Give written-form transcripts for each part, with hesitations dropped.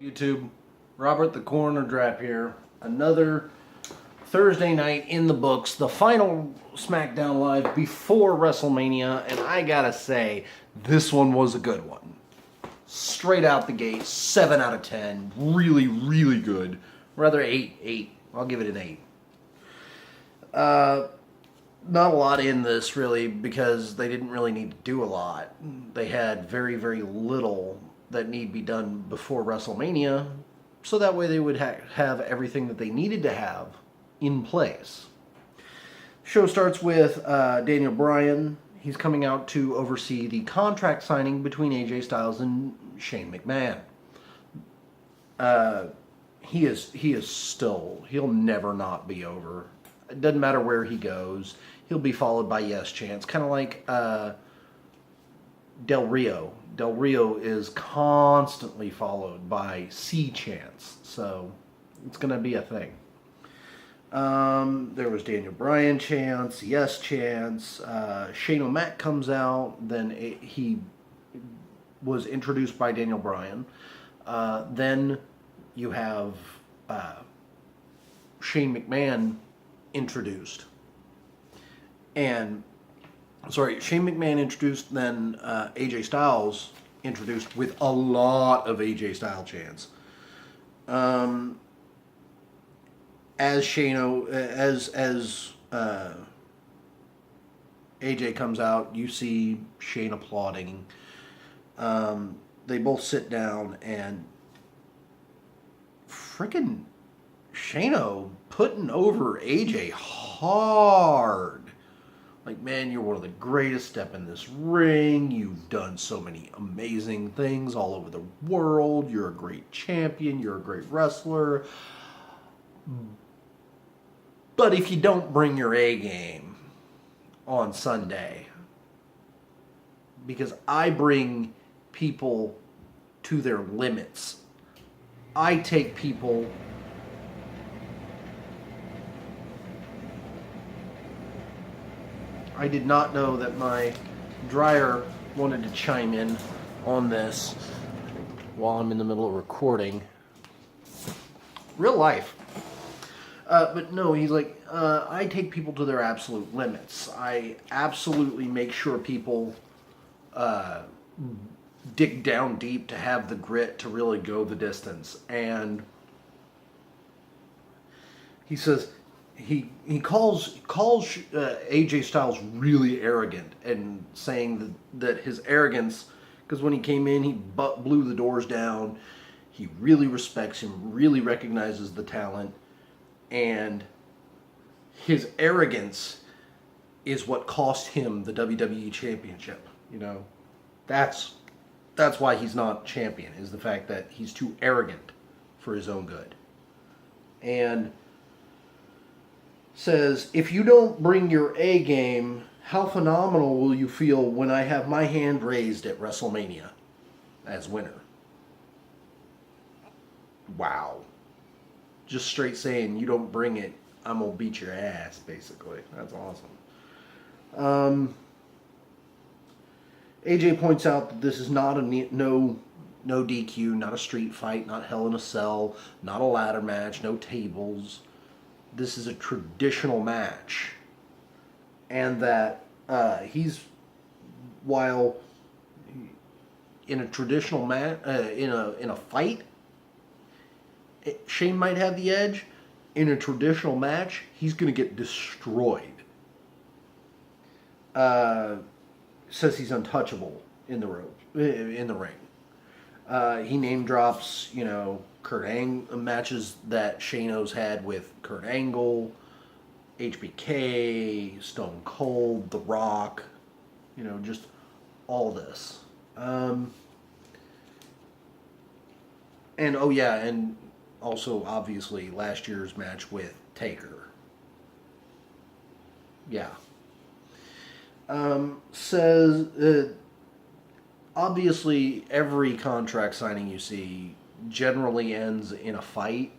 YouTube, Robert the Coroner Drap here. Another Thursday night in the books, the final Smackdown Live before WrestleMania, and I gotta say, this one was a good one. Straight out the gate, 7 out of 10. Really, really good. Rather 8. I'll give it an 8. Not a lot in this, really, because they didn't really need to do a lot. They had very, very little that need be done before WrestleMania, so that way they would have everything that they needed to have in place. Show starts with Daniel Bryan. He's coming out to oversee the contract signing between AJ Styles and Shane McMahon. He'll never not be over. It doesn't matter where he goes. He'll be followed by yes chants, kind of like Del Rio. Del Rio is constantly followed by C chants, so it's going to be a thing. There was Daniel Bryan chants, yes chants. Shane O'Mac comes out, then he was introduced by Daniel Bryan. Then you have Shane McMahon introduced. Shane McMahon introduced, then AJ Styles introduced with a lot of AJ Styles chants. As AJ comes out, you see Shane applauding. They both sit down, and frickin' Shano putting over AJ hard. Like, man, you're one of the greatest. Step in this ring. You've done so many amazing things all over the world. You're a great champion. You're a great wrestler. But if you don't bring your A game on Sunday, because I bring people to their limits, I take people I did not know that my dryer wanted to chime in on this while I'm in the middle of recording. Real life. But no, he's like, I take people to their absolute limits. I absolutely make sure people dig down deep to have the grit to really go the distance. And he says, he calls AJ Styles really arrogant, and saying that his arrogance, because when he came in, he blew the doors down. He really respects him, really recognizes the talent, and his arrogance is what cost him the WWE Championship. You know, that's why he's not champion, is the fact that he's too arrogant for his own good. And says, if you don't bring your A game, how phenomenal will you feel when I have my hand raised at WrestleMania as winner? Wow. Just straight saying, you don't bring it, I'm going to beat your ass, basically. That's awesome. AJ points out that this is not a no DQ, not a street fight, not Hell in a Cell, not a ladder match, no tables. This is a traditional match, and that while in a traditional match, in a fight, Shane might have the edge. In a traditional match, he's going to get destroyed. Says he's untouchable in the ring. He name drops, matches that Shano's had with Kurt Angle, HBK, Stone Cold, The Rock, just all this. And also obviously last year's match with Taker. Yeah. Says obviously every contract signing you see generally ends in a fight,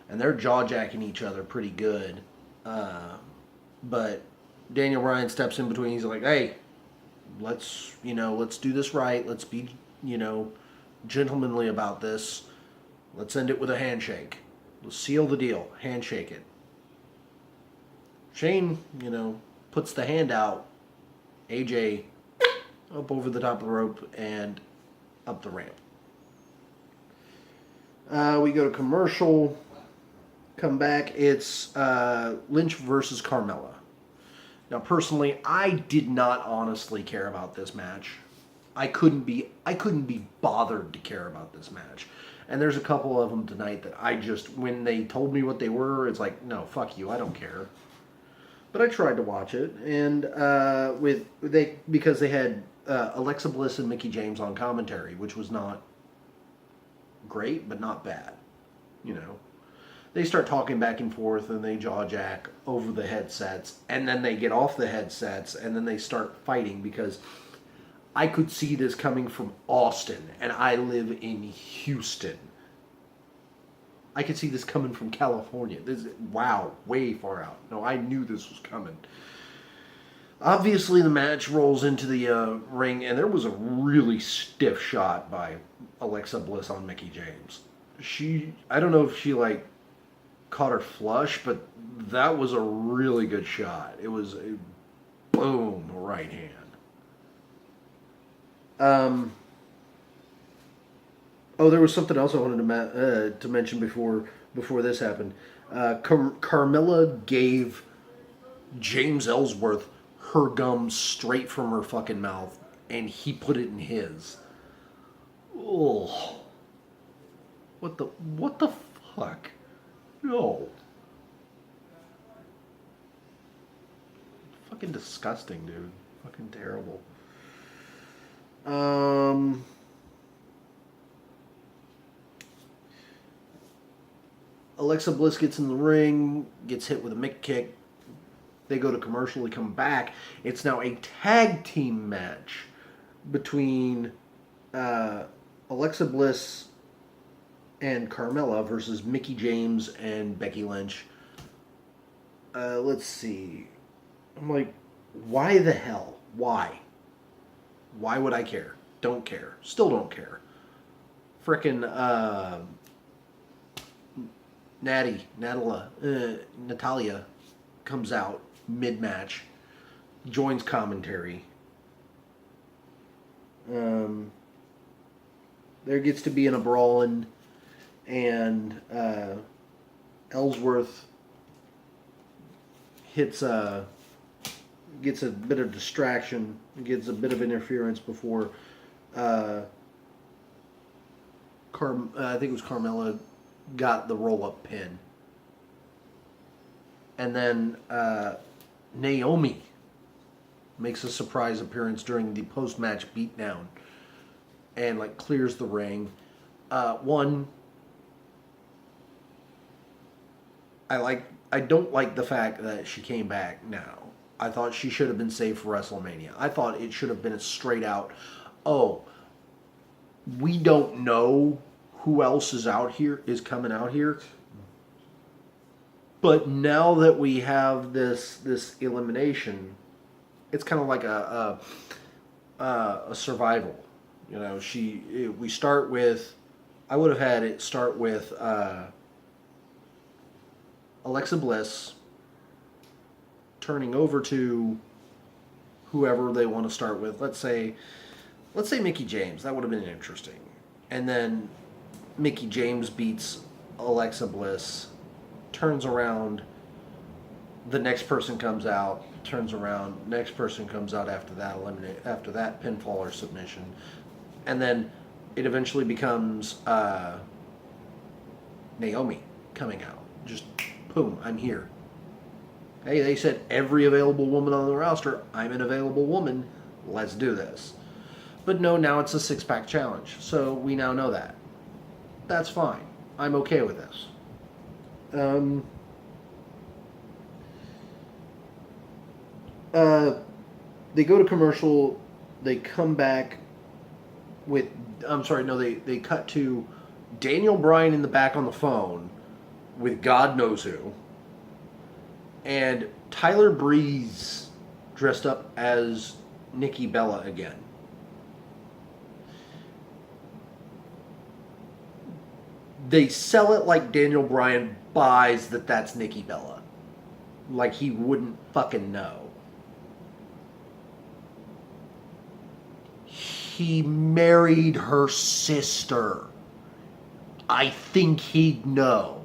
and they're jaw-jacking each other pretty good. But Daniel Bryan steps in between. He's like, hey, let's do this right. Let's be, gentlemanly about this. Let's end it with a handshake. Let's seal the deal. Handshake it. Shane, puts the hand out. AJ up over the top of the rope and up the ramp. We go to commercial. Come back. It's Lynch versus Carmella. Now, personally, I did not honestly care about this match. I couldn't be bothered to care about this match. And there's a couple of them tonight that I just, when they told me what they were, it's like, no, fuck you, I don't care. But I tried to watch it, and because they had Alexa Bliss and Mickie James on commentary, which was not great, but not bad. They start talking back and forth, and they jaw jack over the headsets, and then they get off the headsets, and then they start fighting, because I could see this coming from Austin, and I live in Houston. I could see this coming from California. Wow, way far out. No, I knew this was coming. Obviously, the match rolls into the ring, and there was a really stiff shot by Alexa Bliss on Mickie James. I don't know if she, caught her flush, but that was a really good shot. It was a boom, right hand. There was something else I wanted to mention before this happened. Carmella gave James Ellsworth her gum straight from her fucking mouth, and he put it in his. Oh, what the fuck? No. Fucking disgusting, dude. Fucking terrible. Alexa Bliss gets in the ring, gets hit with a mick kick. They go to commercial, they come back. It's now a tag team match between Alexa Bliss and Carmella versus Mickie James and Becky Lynch. Let's see. I'm like, why the hell? Why? Why would I care? Don't care. Still don't care. Frickin' Natalia comes out mid-match, joins commentary. There gets to be in a brawling, and Ellsworth gets a bit of distraction, gets a bit of interference before I think it was Carmella got the roll-up pin. And then Naomi makes a surprise appearance during the post-match beatdown and clears the ring. I don't like the fact that she came back now. I thought she should have been saved for WrestleMania. I thought it should have been a straight out, we don't know who else is coming out here. But now that we have this elimination, it's kind of like a survival. We start with, I would have had it start with Alexa Bliss turning over to whoever they want to start with. Let's say Mickie James. That would have been interesting. And then Mickie James beats Alexa Bliss, turns around, the next person comes out, turns around, next person comes out after that pinfall or submission. And then it eventually becomes Naomi coming out. Just boom, I'm here. Hey, they said every available woman on the roster, I'm an available woman, let's do this. But no, now it's a six-pack challenge, so we now know that. That's fine. I'm okay with this. They go to commercial, they come back with, they cut to Daniel Bryan in the back on the phone with God knows who, and Tyler Breeze dressed up as Nikki Bella again. they sell it like Daniel Bryan buys that that's Nikki Bella. Like he wouldn't fucking know. He married her sister. I think he'd know.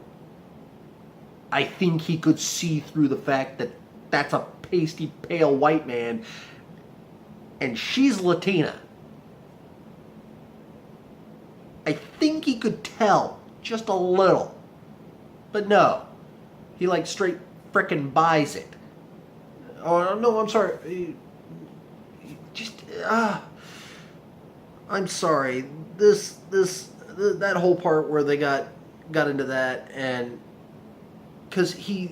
I think he could see through the fact that that's a pasty, pale white man and she's Latina. I think he could tell just a little. But no. He like straight frickin' buys it. Oh, no, I'm sorry. I'm sorry. That whole part where they got into that, and because he's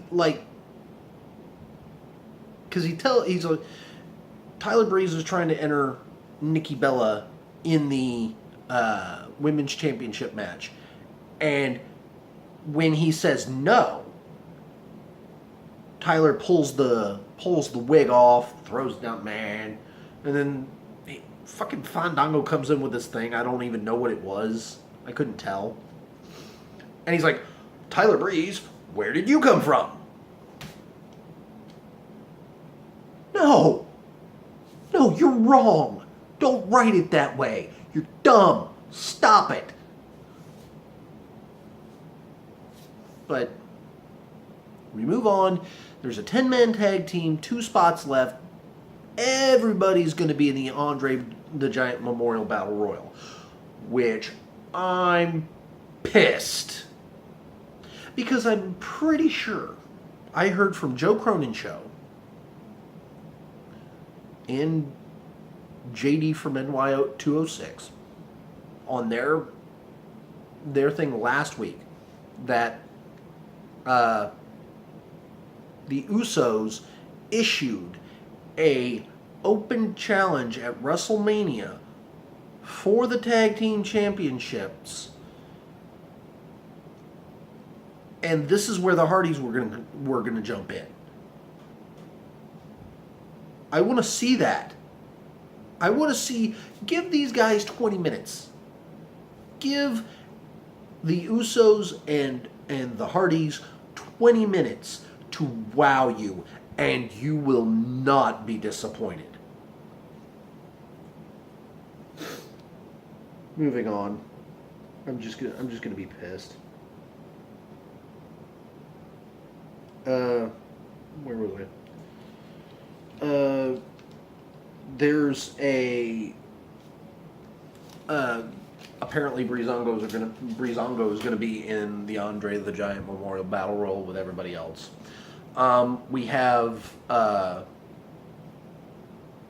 Tyler Breeze is trying to enter Nikki Bella in the women's championship match, and when he says no, Tyler pulls the wig off, throws it down, man, and then fucking Fandango comes in with this thing. I don't even know what it was. I couldn't tell. And he's like, Tyler Breeze, where did you come from? No, you're wrong. Don't write it that way. You're dumb. Stop it. But we move on. There's a 10-man tag team, 2 spots left. Everybody's going to be in the Andre the Giant Memorial Battle Royal, which I'm pissed. Because I'm pretty sure I heard from Joe Cronin's show and JD from NY206 on their thing last week that the Usos issued a open challenge at WrestleMania for the tag team championships, and this is where the Hardys were gonna jump in. I want to see that. I want to see. Give these guys 20 minutes. Give the Usos and the Hardys 20 minutes to wow you, and you will not be disappointed. Moving on. I'm just gonna be pissed. Where was I? There's a apparently Breezango is gonna be in the Andre the Giant Memorial Battle Royal with everybody else. We have the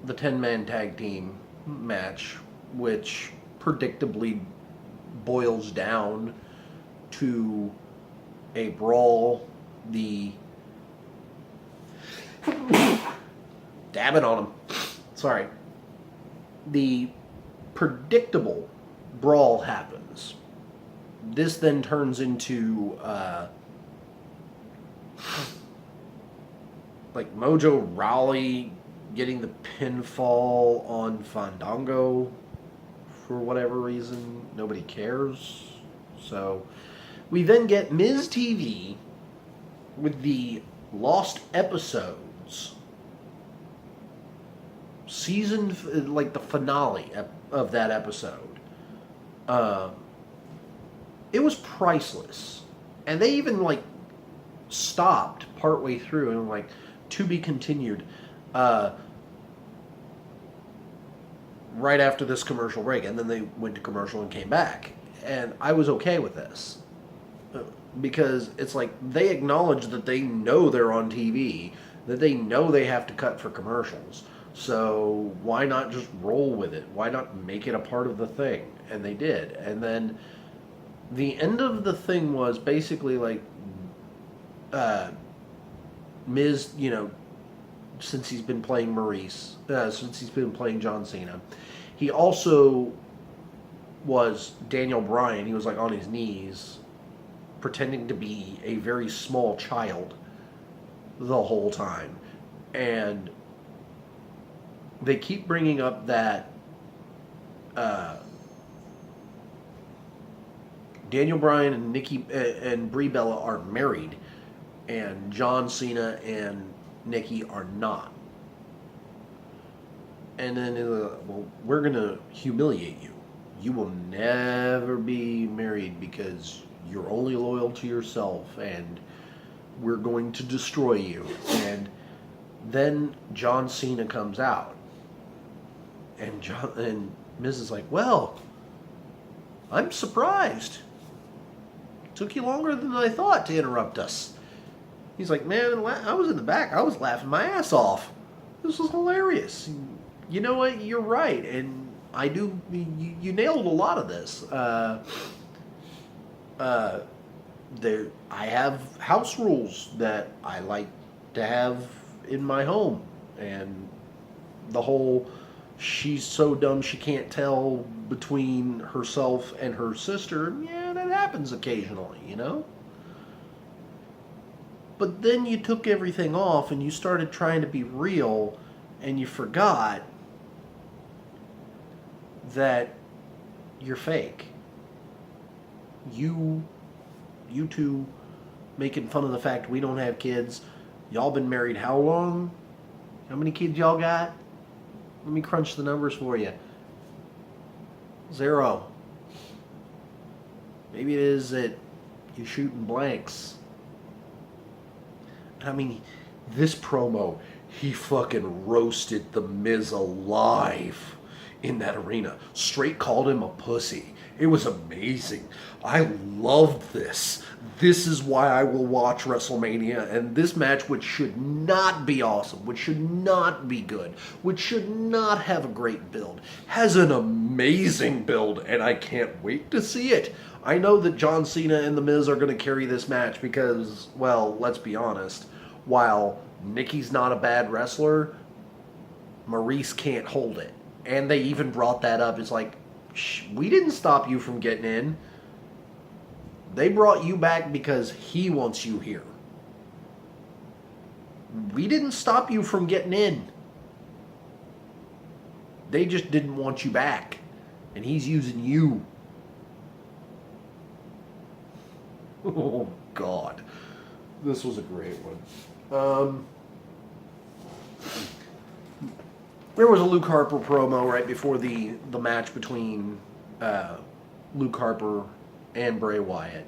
10-man tag team match, which predictably boils down to a brawl. Dab it on him. Sorry. The predictable brawl happens. This then turns into like Mojo Rawley getting the pinfall on Fandango for whatever reason. Nobody cares. So we then get Miz TV with the Lost Episodes season, like the finale of that episode. It was priceless, and they even like stopped partway through and like, to be continued, right after this commercial break, and then they went to commercial and came back, and I was okay with this because it's like they acknowledge that they know they're on TV, that they know they have to cut for commercials. So why not just roll with it? Why not make it a part of the thing? And they did. And then the end of the thing was basically like Miz, since he's been playing Maurice, since he's been playing John Cena, he also was Daniel Bryan. He was like on his knees, pretending to be a very small child the whole time. And they keep bringing Daniel Bryan and Nikki and Brie Bella are married, and John Cena and Nikki are not. And then, well, we're gonna humiliate you. You will never be married because you're only loyal to yourself, and we're going to destroy you. And then John Cena comes out, and Miz is like, well, I'm surprised. It took you longer than I thought to interrupt us. He's like, man, I was in the back. I was laughing my ass off. This was hilarious. You know what? You're right, and I do. You nailed a lot of this. I have house rules that I like to have in my home, and the whole she's so dumb she can't tell between herself and her sister. Yeah, that happens occasionally, you know. But then you took everything off and you started trying to be real, and you forgot that you're fake. You two making fun of the fact we don't have kids. Y'all been married how long? How many kids y'all got? Let me crunch the numbers for you. 0. Maybe it is that you're shooting blanks. I mean, this promo, he fucking roasted The Miz alive in that arena. Straight called him a pussy. It was amazing. I loved this. This is why I will watch WrestleMania. And this match, which should not be awesome, which should not be good, which should not have a great build, has an amazing build, and I can't wait to see it. I know that John Cena and The Miz are going to carry this match because, well, let's be honest, while Nikki's not a bad wrestler, Maurice can't hold it. And they even brought that up. It's like, we didn't stop you from getting in. They brought you back because he wants you here. We didn't stop you from getting in. They just didn't want you back. And he's using you. Oh, God. This was a great one. There was a Luke Harper promo right before the match between Luke Harper and Bray Wyatt.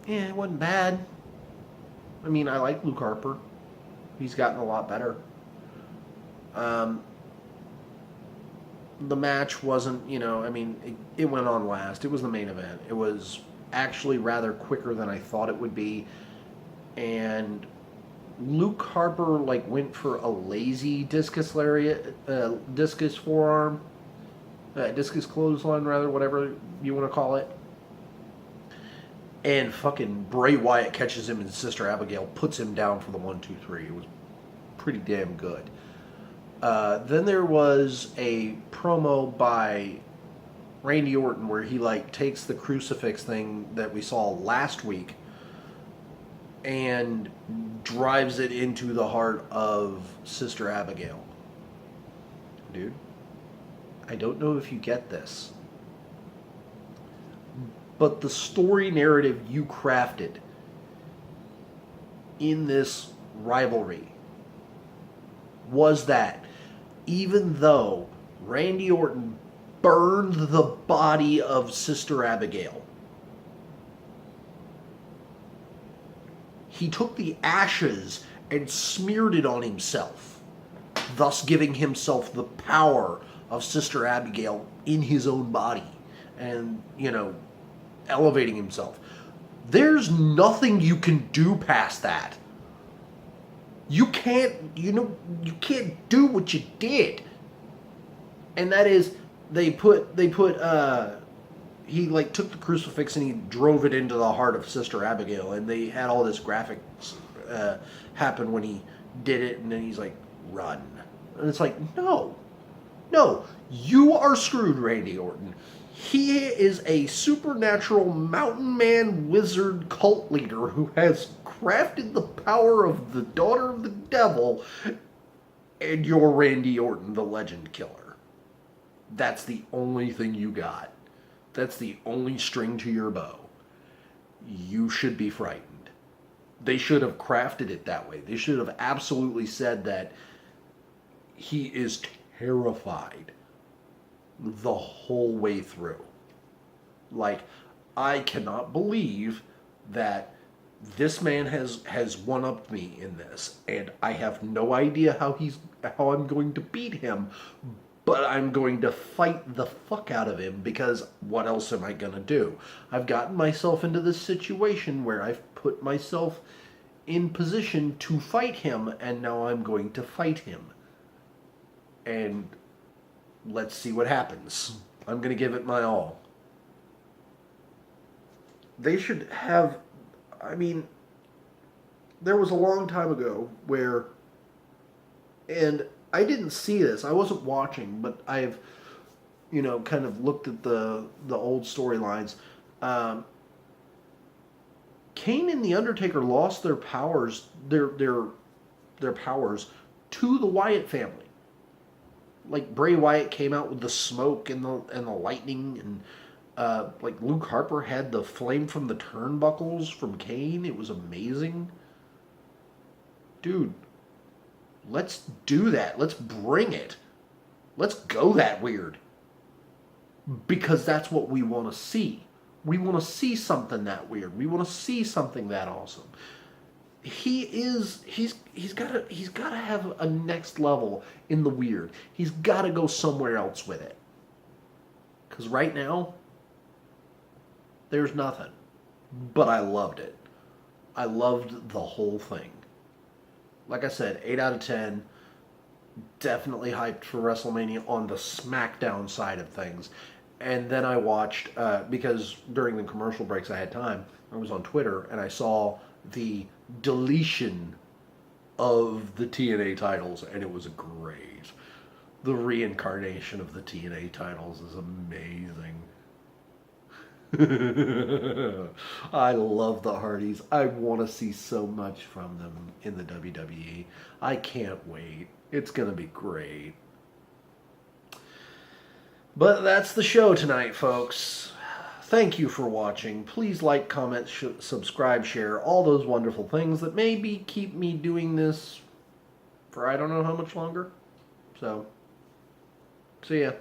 Yeah, it wasn't bad. I mean, I like Luke Harper. He's gotten a lot better. The match wasn't, I mean, it went on last. It was the main event. It was actually rather quicker than I thought it would be. And Luke Harper went for a lazy discus lariat, discus forearm, discus clothesline rather, whatever you want to call it. And fucking Bray Wyatt catches him, and Sister Abigail puts him down for the 1-2-3. It was pretty damn good. Then there was a promo by Randy Orton where he takes the crucifix thing that we saw last week and drives it into the heart of Sister Abigail. Dude, I don't know if you get this, but the story narrative you crafted in this rivalry was that even though Randy Orton burned the body of Sister Abigail, he took the ashes and smeared it on himself, thus giving himself the power of Sister Abigail in his own body and, elevating himself. There's nothing you can do past that. You can't, you can't do what you did. And that is, he took the crucifix and he drove it into the heart of Sister Abigail, and they had all this graphics happen when he did it, and then he's like, run. And it's like, no, you are screwed, Randy Orton. He is a supernatural mountain man wizard cult leader who has crafted the power of the daughter of the devil, and you're Randy Orton, the legend killer. That's the only thing you got. that's the only string to your bow, you should be frightened. They should have crafted it that way. They should have absolutely said that he is terrified the whole way through. Like, I cannot believe that this man has one-upped me in this, and I have no idea how I'm going to beat him, but I'm going to fight the fuck out of him, because what else am I going to do? I've gotten myself into this situation where I've put myself in position to fight him, and now I'm going to fight him. And let's see what happens. I'm going to give it my all. They should have, I mean, there was a long time ago where, and I didn't see this, I wasn't watching, but I've, kind of looked at the old storylines. Kane and the Undertaker lost their powers, their powers to the Wyatt family. Like, Bray Wyatt came out with the smoke and the lightning, and like, Luke Harper had the flame from the turnbuckles from Kane. It was amazing. Dude, let's do that. Let's bring it. Let's go that weird. Because that's what we want to see. We want to see something that weird. We want to see something that awesome. He's got to have a next level in the weird. He's got to go somewhere else with it. Because right now, there's nothing. But I loved it. I loved the whole thing. Like I said, 8 out of 10. Definitely hyped for WrestleMania on the Smackdown side of things. And then I watched, because during the commercial breaks I had time, I was on Twitter, and I saw the deletion of the TNA titles, and it was great. The reincarnation of the TNA titles is amazing. I love the Hardys. I want to see so much from them in the WWE. I can't wait. It's going to be great. But that's the show tonight, folks. Thank you for watching. Please like, comment, subscribe, share, all those wonderful things that maybe keep me doing this for I don't know how much longer. So, see ya.